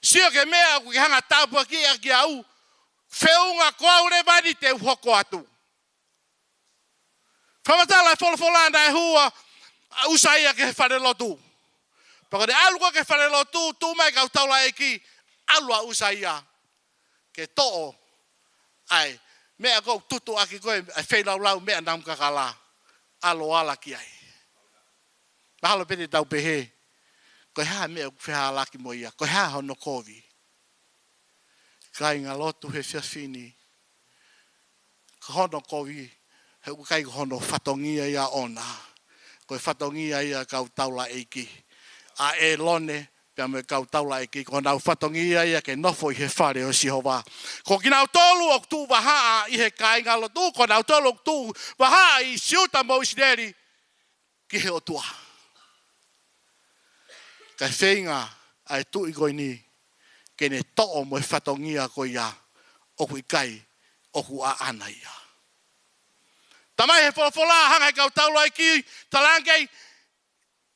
Sio ke mea ku ki hanga tāpua ki a ki au. Whiunga kua ure mani te uhoko atu. Whamatala e wholawholanda e hua. Usaia ke he wharelotu. Paka de aluko ke wharelotu. Tu mai kau taula e ki. Alua usaia ke to'o ai mea kou tutu aki koe ai wheilau mea nam kakala alo ala ki ai. Mahalo pete tau pehe koe haa mea wheha laki mo ia koe haa hono kovi. Kai ngā lotu he whiawhini ko hono kovi he ukai hono whatongia ia ona. Koe whatongia ia kau taula eiki. A e lone pia me kau taula e ki ko nau whatongia ia ke nofo i he whare o Sihova. Ko ki nau tolu o tu wahaa i he kāinga lo tu, ko nau tolu o tu wahaa i siuta mo isideri ki he o tua. Kai whenga ai tu i koe ni ke ne to'o mo e whatongia ko ia o kui kai o ku a ana ia. Tamai he wholofola hanga kau taula e ki talangei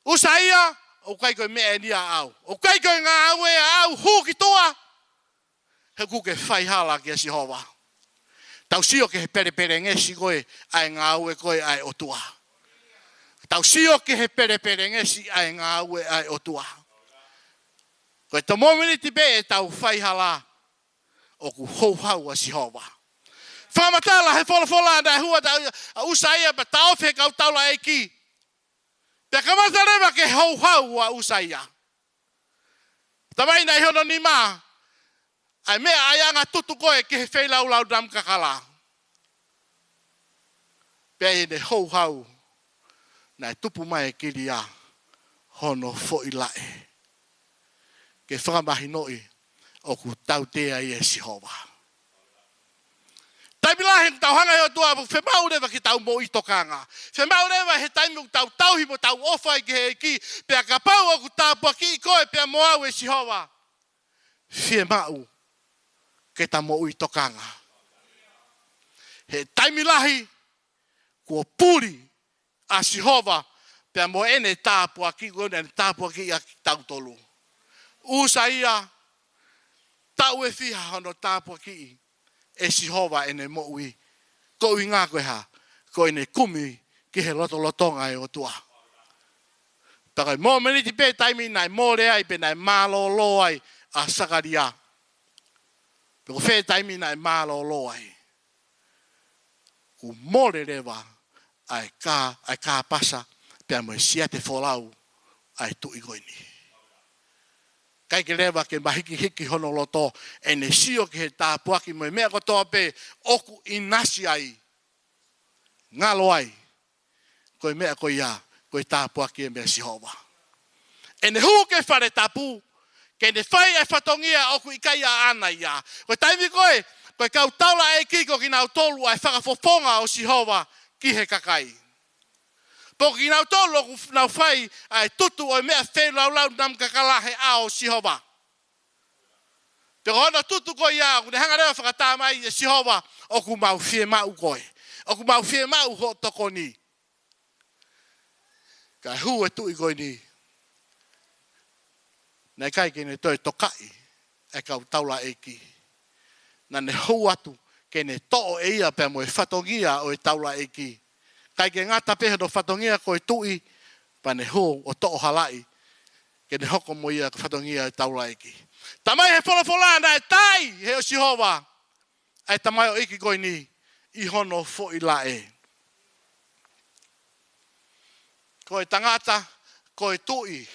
usaia o kai koe mea nia au. O kai koe ngā aue au huki toa. He kuke whai hala ki a Sihova. Tau sio ke he pere ngesi koe ai ngā aue koe ai o tua. Tau sio ke he pere ngesi ai ngā aue ai o tua. Koe ta mominiti be e tau whai hala o ku houhau a Sihova. Whamatala he wholofola na hua a usaia pa taofe kau taula e ki. Te kamata rewa ke hau a usaia. Tamai nei hono ni mā. Ai mea aianga tutu koe ke he whelaulau dam kakala. Pea ne hau nai tupu mai ki ria hono Tupou'ila. Ke whakamahi noi o ku tautea i e Sihova. Taipilahe tau hanga yo tua whemau rewa ki tau mo i tokanga. Whemau rewa he taimu tau tauhi mo tau ofai ki he ki. Pea ka pau o ku tāpua ki koe pea mo au e Sihova. fie mau ke ta mo ui tokanga. He taimilahi kua puri a Sihova pia mo ene tāpua ki kone tāpua ki a tautolu. Usa ia tau e fiha hono tāpua ki e Sihova ene mo ui. Ko ui ngā koe ha, ko ene kumi ki he loto lotonga e o tua. Takai mō meniti pē taimi nai mōre ai pe nai mālo lo ai a Sakaria. Peko whē taimi nai mālo lo ai. Ku mōre rewa ai kā pasa pia mo sia te wholau ai tui koini. Kai ke rewa ke mahiki hiki hono loto ene sio ki he tāpuaki mo mea kotoa pe oku inasi ai. Ngalo ai. Koe mea koe ia. Koe tāpuaki e mea Sihova. E ne hu ke whare tapu, ke ne whai e whatongia oku ikai a ana ia. Koe taimi koe kau taula e kiko ki nau tolu ai whakafoponga o Sihova ki he kakai. Poko ki nau tolu oku nau whai ai tutu o mea whelau nam kakalahe a o Sihova. Peko hona tutu koe ia, kune hanga rewa whakatāmai e Sihova, oku mau fie mau koe. Oku mau fie mau ho Tokoni. Kai hu e tui koe ni. Nei kai kene toi tokai. E kau taula e ki. Na ne hou atu. Kene to'o e ia pia mo e whatongia o e taula e ki. Kai ke ngata pehe no whatongia ko e tui. Pa ne hou o to'o halai. Kene hoko mo ia whatongia e taula e ki. Tamai he wholofola na e tai he o Sihova. Ai tamai o iki koe ni. I hono Tupou'ila e. Ko e tangata, ko e tui.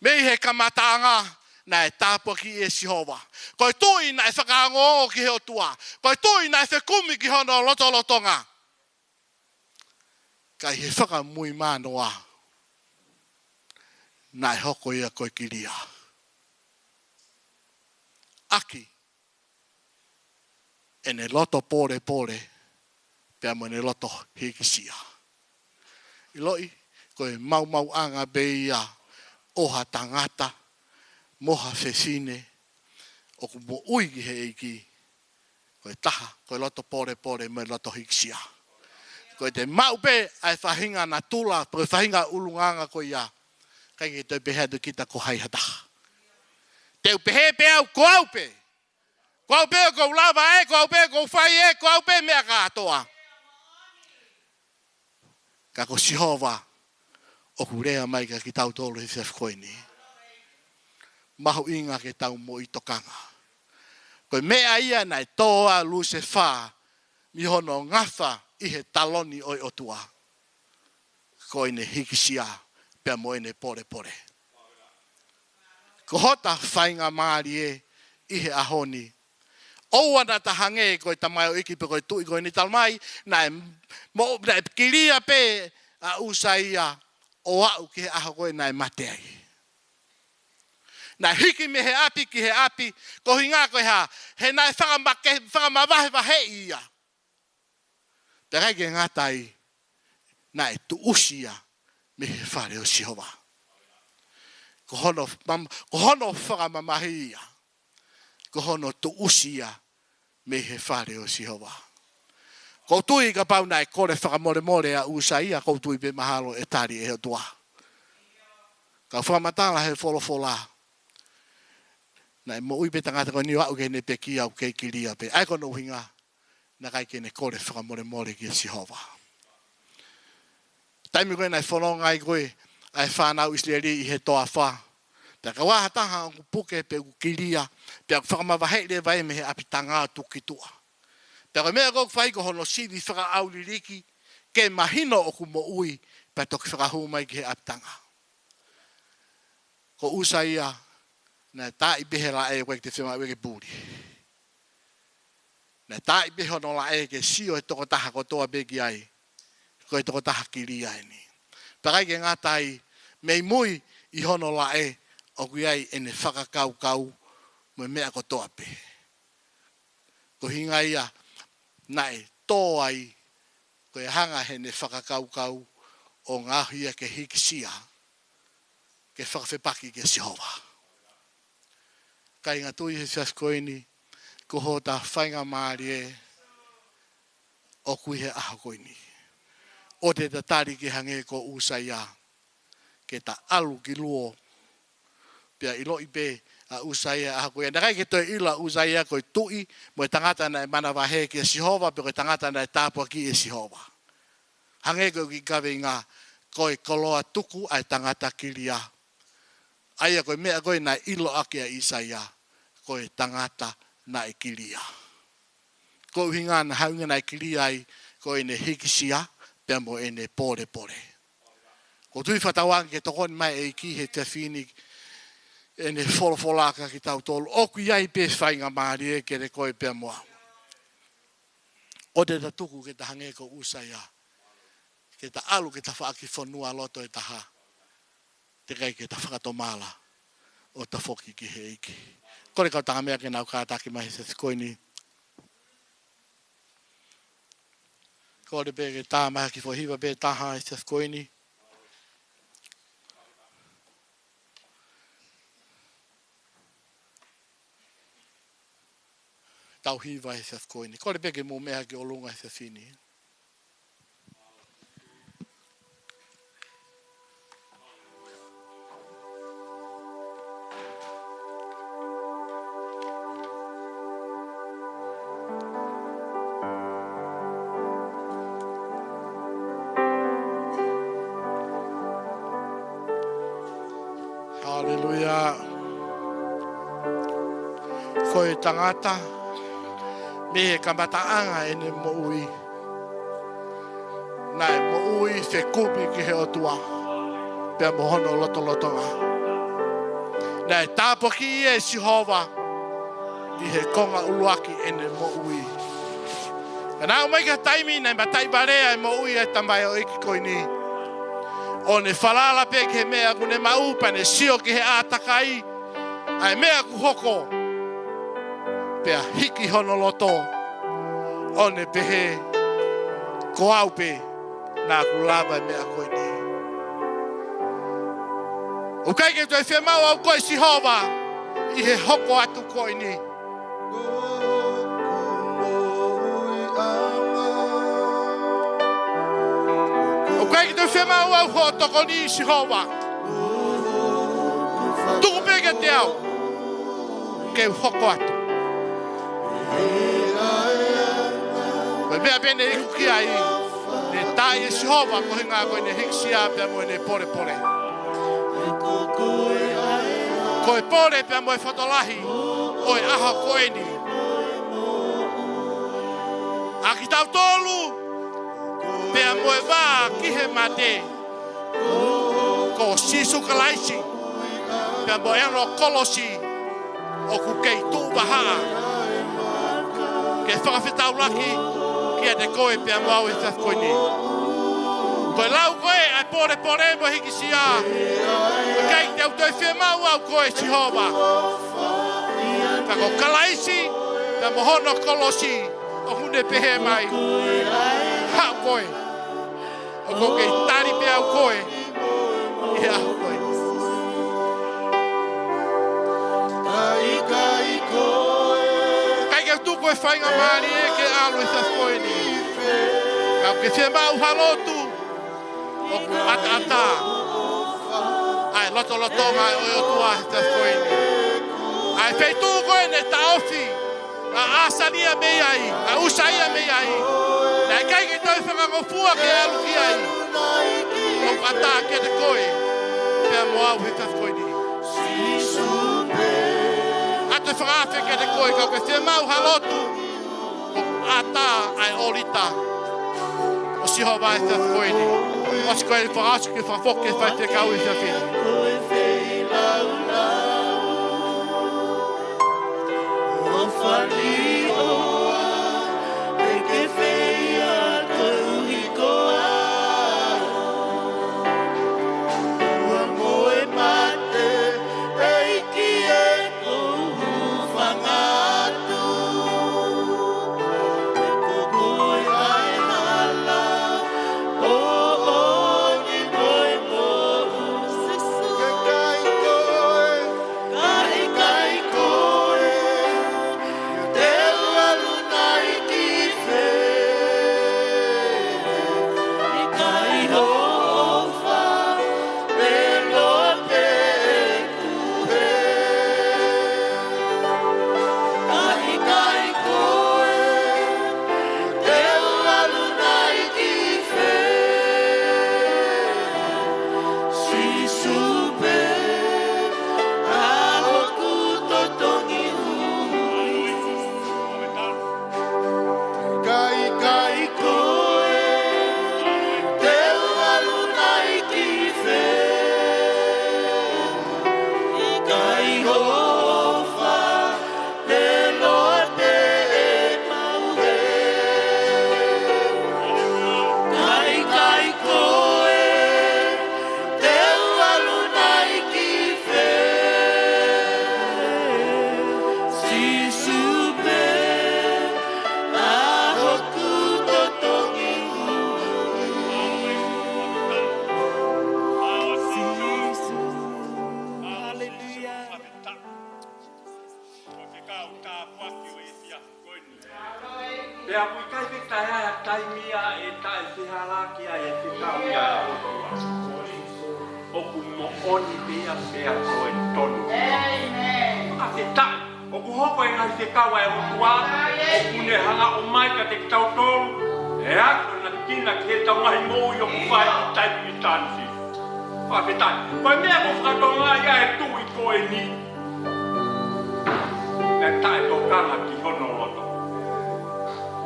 Mei he kamatanga na e tāpua ki e Sihova. Ko e tui na e whakaango ki he o tua. Ko e tui na e whekumi ki hono lotolotonga. Kai he whakamui mānoa. Na e hoko ia koe kiria. Aki. E ne loto pore. Pea mo ne loto hikisia. I loi. Koe mau anga beia oha tangata, moha whesine, o ku mo ui ki he eiki. Koe taha, koe loto pore me loto hiksia. Koe te mau pe ai whahinga na tula, koe whahinga ulunganga koe ia. Kai ki te pehe atu kita ko hai hataha. Te upehe pe au ko au pe. Ko au pe ko lava e, ko au pe ko whai e, ko au pe mea katoa. Ka ko Sihova. O kurea mai ka ki tau tolu he whewhkoini. Mahu inga ke tau mo i tokanga. Koe mea ia nai toa lu se wha. Mi hono ngawha i he taloni oi otua. Koe ne hikisia pia mo ene pore. Ko hota whainga maari e i he ahoni. Oua na tahange koe tamai o iki pe koe tui koe ni talmai. Nai kiria pe a usaia. O au ki he aho koe nai mate ai. Nai hiki me he api ki he api, ko hinga koe ha, he nai whakamawahe wahe ia. Te reike ngatai, nai tu usia me he whare o Sihova. Ko hono whakamamahi ia. Ko hono tu usia me he whare o Sihova. Ko tui ka pau nai kore whakamore a usaia, ko tui pe mahalo e tari e tua. Ka whamatala he wholofola. Nai mo ui pe tangata ko niwa au kene pe ki au kei kiria pe. Ai kono uhinga, na kai kene kore whakamore ki Sihova. Taimi koe nai whanonga i koe, ai whanau Israeli i he toa wha. Te ka wahataha o puke pe u kiria, pe au whakamawahele vai me he apitanga tukitua. Pero mea kok whai ko hono sivi whaka auli riki ke mahino o ku mo ui pa toki whakahu mai ki he aptanga. Ko usa ia na tā i behe la e koe te whima weke pūri. Na tā i behe hono la e ke sio e toko taha ko toa beki ai. Ko e toko taha kiri ai ni. Pakai ke ngatai mei mui i hono la e o kui ai ene whakakau mo mea ko toa pe. Ko hinga ia nai tō ai koe hanga he ne whakakaukau o ngā hia ke hikisia ke whakawhepaki ke Sihova. Kai ngā tui he fiaskoini, ko ho ta whainga maari e, o kui he aha koini. O te tatari ki hange ko usai a, ke ta alu ki luo, pia ilo i pe a usai a aha koini. Nakai ke toi ila usai a koi tui, mo e tangata na e mana wahe ki e Sihova, pe koe tangata na e tāpua ki e Sihova. Hange ko ki kawe ngā, koe koloa tuku ai tangata kiria. Aia koe mea koe na ilo ake a Isaia, koe tangata na e kiria. Ko uhinga na haunga na e kiria ai, koe ne hikisia, pia mo e ne pore pore. Ko tui whatawangi ke tokoni mai e ki he te whini, e ne wholofolaka ki tau tolu, oku iai pe whainga maari e ke re koe pia moa. O te tatuku ke ta hange ko Usaia, ke ta alu ke ta whaaki whanua loto e taha, te kai ke ta whakatomala o ta whoki ki he iki. Kore kau tanga mea ke nau kātaki mai se koini. Kore pe ke tā maha ki whahiwa pe taha e se koini. Tau hiwa e se koini. Kore pe ke mō mea ki olunga e se whini. Hallelujah. Koe tangata, me he kamataanga e ne moui. Nai moui se kupi ki he otua, pia mohono loto lotonga. Nai tāpo ki e Sihova, i he konga uluaki e ne moui. Ka nā umai ka taimi, nai matai barea e moui e tamai o iki koini. O ne whalala pe ke mea ku ne maupa ne sio ki he ātakai, ai mea ku hoko, pea hiki honoloto, o ne pehe ko aupe, nā ku lava e mea koe ni. O kai ke toi whemau au koe Sihova, i he hoko atu koe ni. Kai ki te whemau au ho Tokoni Sihova. Tuku peke te au. Ke hoko atu. Koe mea pene iku ki ai. Ne tai e Sihova ko hinga koe ne hiksia pia mo ne pore pore. Koe pore pia mo e whatolahi. Oe aha koe ni. Aki tau tolu. Pea moe wā ki he mate, ko sisu kalaisi, pea moe ano kolosi, o ku kei tūwahaa. Ke whakawhetau laki, kia te koe pea mau e taf koe ni. Koe lau koe, ai pore pore mo hiki si a. Koe kei te au toi whemau au koe Sihova. Ka ko kalaisi, pea mohono kolosi, o hune pehe mai. Ha koe. O ko kei tari pe au koe. I au koe. Kai ke tu koe whainga maari e ke alu i thas koe ni. Kau ke te mau halotu. O ku ata ata. Ai loto loto ngai o o tua i thas koe ni. Ai fei tu koe ne taofi. A asalia mei ai. A usaia mei ai. Nai kai ke toi whakangofua ke alu ki ai. O ata ke te koe. Pea mo au he taf koe ni. Ate whakawhi ke te koe kau ke te mau halotu. O ata ai orita. O Sihova e taf koe ni. O si koe whakasu ke whafoke whai te kau i te whini. O whali oa. E ke whea koe uhi koa. Ua moe mate. E iki e kohu whangatu. E kokoe ai hala. O ni moe moe. Pea kui kai vita ya taimia e tai se halakia e se kauia e otua. Oku mo oni pea pea koe tonu. Amen. Ake tai, oku hoko e ngai se kaua e otua, oku ne hanga o maika te tau tolu, e ako na kina ke tau ngahi mou i oku whai i taimi tansi. Ake tai, koe mea ko whakatonga ia e tui koe ni. Ne tai to kanga ki hono loto.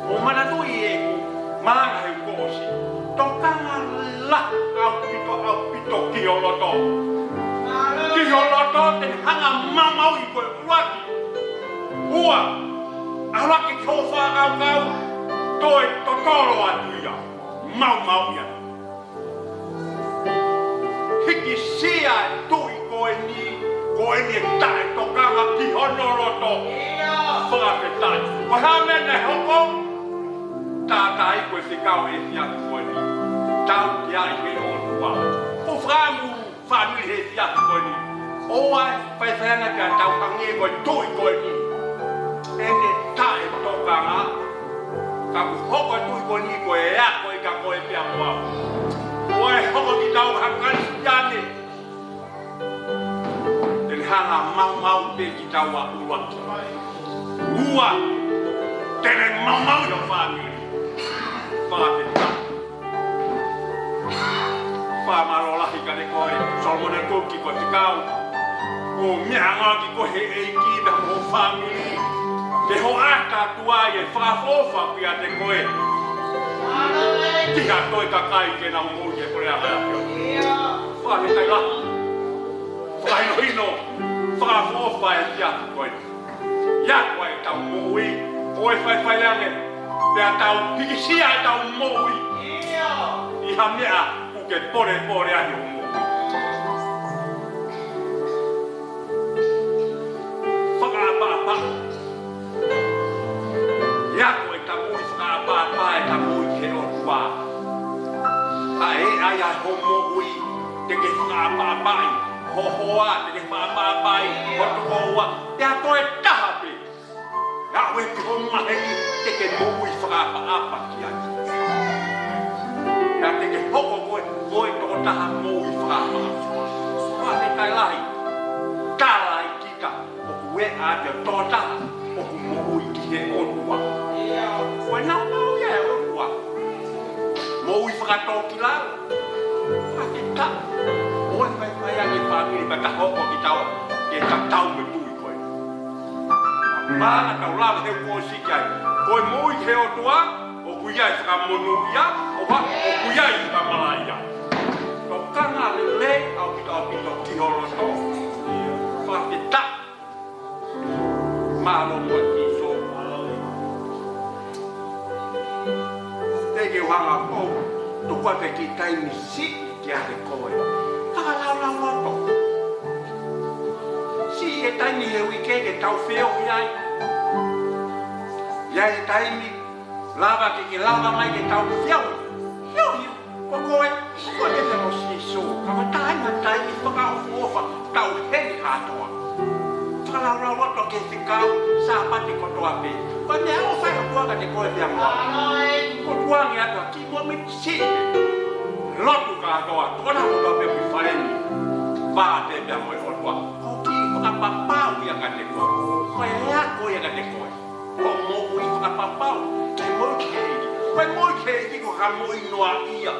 O mana tui e ku Malanga he kosi. Tokanga la au pito ki o loto. Ki o loto te hanga mamau i koe uaki. Ua, alaki kofa kau toi totoro atuia. Mau ia. Hiki sia e tui koe ni tae tokanga ki hono loto. Whakapetai. Ko hamene hoko. Tata i koe whikau e whiatu koe ni. Tau ki ai he o tua. Ko whamu whamiri he whiatu koe ni. Oai, whaiwhanga kia tau kange koe tui koe ni. Ene tae tokanga. Ka ku hoko tui koe ni koe ea koe ka koe pia moau. Oe hoko ki tau hakari siane. Ten hanga mau pe ki tau a uaki. Ua, tene mau no whamiri. Whakapeta. Whamaro ka ne koe, Solomone Koki koe te kau. O mianga ki koe e kina mo whamiri. Te ho ata tuai e whakafofa pia te koe. Tiha toi ka kai ke na umuri e kore a hapio. Whakapeta i lahi. Whakainohino, whakafofa e tiatu koe. Ia koe tau moui, oe whaiwhaiange. Pea tau pikisia e tau moui. Iha mea uke pore ahi o moui. Whakaapapa. Ia koe ta mui whakaapapa e ta mui ke o tua. A e ai ai ho moui te ke whakaapapai. Hohoa te ke whakaapapai. Hotukoua. Pea toe tahape. Ia oe te ho maheni. Te ke moui whakaapa ki ati. Ia te ke hoko koe toko taha moui whakaapa. Whate kai lahi. Tala i tika. Oku e ate o tō taha. Oku moui ki he onua. Koe nau ia e onua. Moui whakatoki lau. Whate ta. Oe whai ane whamiri pa ka hoko ki tau. Ke ka tau me tui koe. Mana tau lawa he uko siki ai. Koe moui he o tua, o kuiai whakamonu ia, o kuiai whakamala ia. Tō kanga le au pito ki horoto. Whake ta. Malo mua ki so. Teke uhanga kou, tukua pe ki taimi si ki ake koe. Whakalau loto. Si e taimi he wike ke tau whio iai. Ia e taimi, lava ke lava mai ke tau whiau. Hiu, ko koe te mo siso. Kawa taimi whakaofa tau heni katoa. Whakalau loto ke whikau, sāpati kotoa pe. Koe mea o whai hapuanga te koe pia mua. Ko tuangi atua ki mua me si. Lotu katoa, tona kotoa pe ui whaeni. Vā te pia moe otua. Ko ki whakapapau ia ka te koe. Koe ea koe ia ka te koe. Ko moui whakapapau, te moikei. Koe moikei ko ka moi noa ia.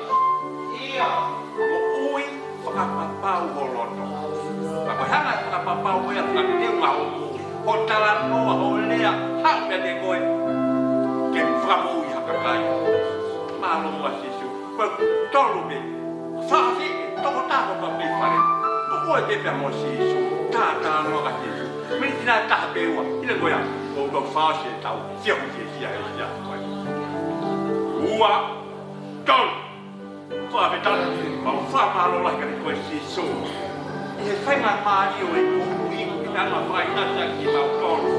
Mo ui whakapapau ho loto. Ka koe hanga whakapapau ea whakateunga ho mui. Ho tala noa ho lea, hau mea te koe. Ke whakamui hakakai. Malo mua sisu. Koe tolu me. Whaafi, toko tāko ka me whare. Koe te pia mo sisu. Tātā noa ka sisu. Meni tina taha peua. Ile koea. Ko whaase tau, sia e sia. Ua, tau, whaapetana, mau whaamaro lai kare koe siso. E whainga maari o e kuku iku ki tanga whainasa ki mau tolu.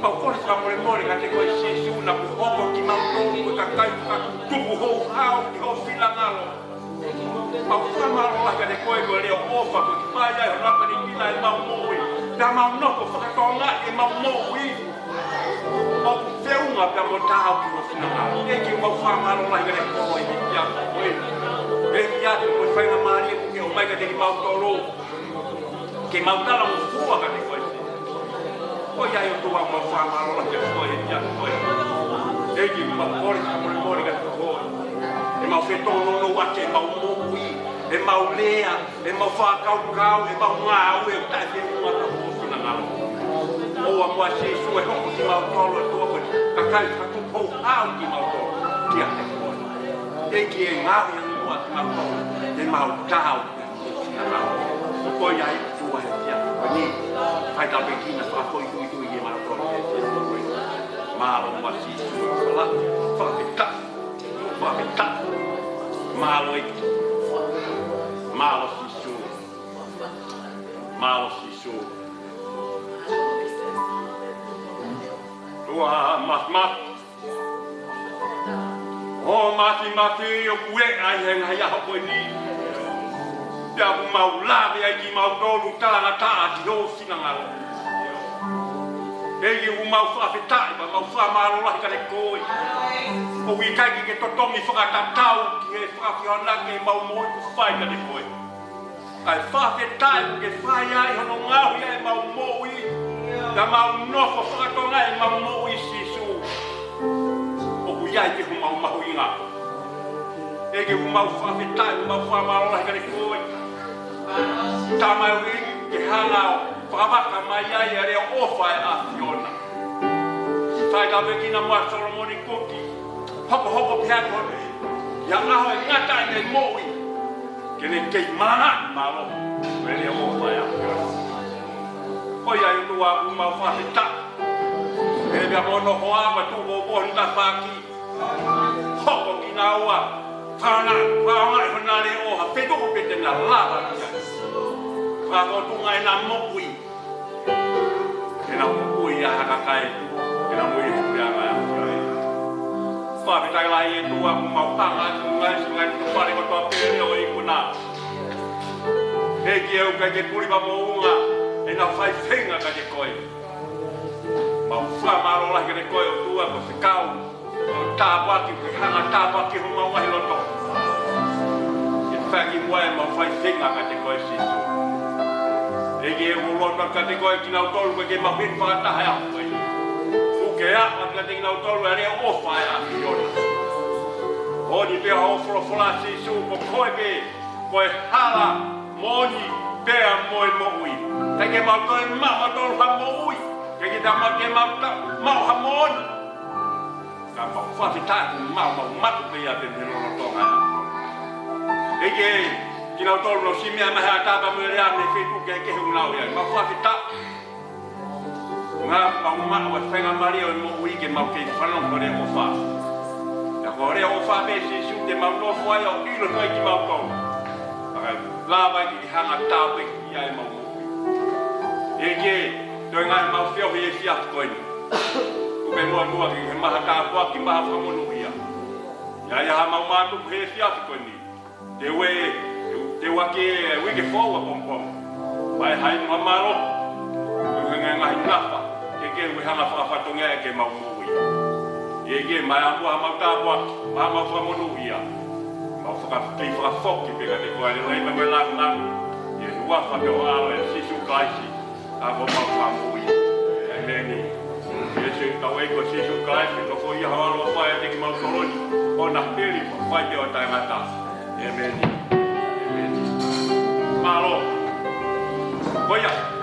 Pau kore whamore ka te koe siso na ku hoko ki mau tolu ko ka kaiuka tupu hou hao ki ho whilangalo. Pau whaamaro lai kare koe koe leo ofa ko ki whaiai ho rapa ni kila e mau moui. Nā mau noko whakatonga e mau moui. O ku whiunga tunga pe mo tau ki mo fina ma e ki mo fa ma lo la gere ko e ya ko e ya ko fa na mari ko ke o mai ka te ma to lo ke ma ta la mo fu ka te ko o ya yo tu mo fa ma lo la ke ko e ya ko e ki ma ko ri ka ko e ma fe to no wa ke ma mo wi e ma lea e ma fa ka e ma nga o e ta ke mo ta mo fina ma o a mo se su e ho ki ma to lo to ko ka ka tu po a ki ma to ki a te ko e ki e nga ya mo a ma to e ma ta o na ko ya i tu a ya ni fai ta be ki na fa ko i tu i ma to ma lo mo si su la fa be ta ma lo i malo si su tua mas o mati o kue ai henga ya ko ni ya mau la ya ki mau do lu ta na ta ti ho sinanga e ki mau fa fita mau fa malo la ka ko o wi ka ki to mi fa ta tau ki fa fi ona ke mau mo ku fa ka de ko ai fa fita ke fa ya i no ngau ya mau mo wi da mau no fa to ngai mau mo wi si su o ku ya ki mau mau inga e ki mau fa fita mau fa malo la ka de ko ta mai wi ke hana Pabaka maya ya re ofa a Fiona. Sai da bekina mo Solomone koki. Hoko pia ko. Ya ngaho ngata ne moi. Kene ke mana malo. Re ofa ya Fiona. Ko ya yu wa uma fa hita. E bia mo no hoa ma tu bo nda faki. Hoko kinawa. Fana hona re oha pedo ko petena lava. Kalau tu ngai nak mukui, kena mukui ya kakai, kena mukui ya kakai. Sebab kita lain tu aku mau tangan sungai tu paling betul pilih orang Ikuna. Hei kau kaji puri bamunga, ena fai senga kaji koi. Mau faham marolah kaji koi tu aku sekau, tabaki hanga tabaki rumah wahiloto. Infaki muai mau fai senga kaji koi situ. Ege ulon ka te ko ki na tolu ke ma bin fa ta ha ko u ke a ka te na tolu ari o fa ya yo o di pe ho flo si su ko ko ke ko hala moni pe a mo ui te ke ma to ha mo ui ke ki ta ma ke ma ha mon ka ma fa ta ma pe ya te no to ha ege kina tolu no Simi Moala ta ba Merrylands NSW ke hunau ya ma fa fita nga ma wa fenga mario mo wi ke ma ke fano ko re ofa ya ko re ofa be si su te ma no fo ya ilo no ki ma ko la ba ki hanga ta be ya ma mo e ke to nga ma fio ye fi af ko ni ku be mo no ki ma ta ko ki ma fa mo no ya ma tu he fi af ko ni de we te wake wiki forward pom mai hai mamaro ngai ngai nafa ke we hanga fa tonga ke maumui ye mai amu amata wa mama fa monuia ma fa ke fa foki pe ke ko ale mai mai la ye wa fa ke wa ale si su kaisi abo ma fa mui neni ye se ta we ko si su kaisi to ko ya ha lo fa te ki ma koloni ona peli fa te o ta ngata neni malo. Voy a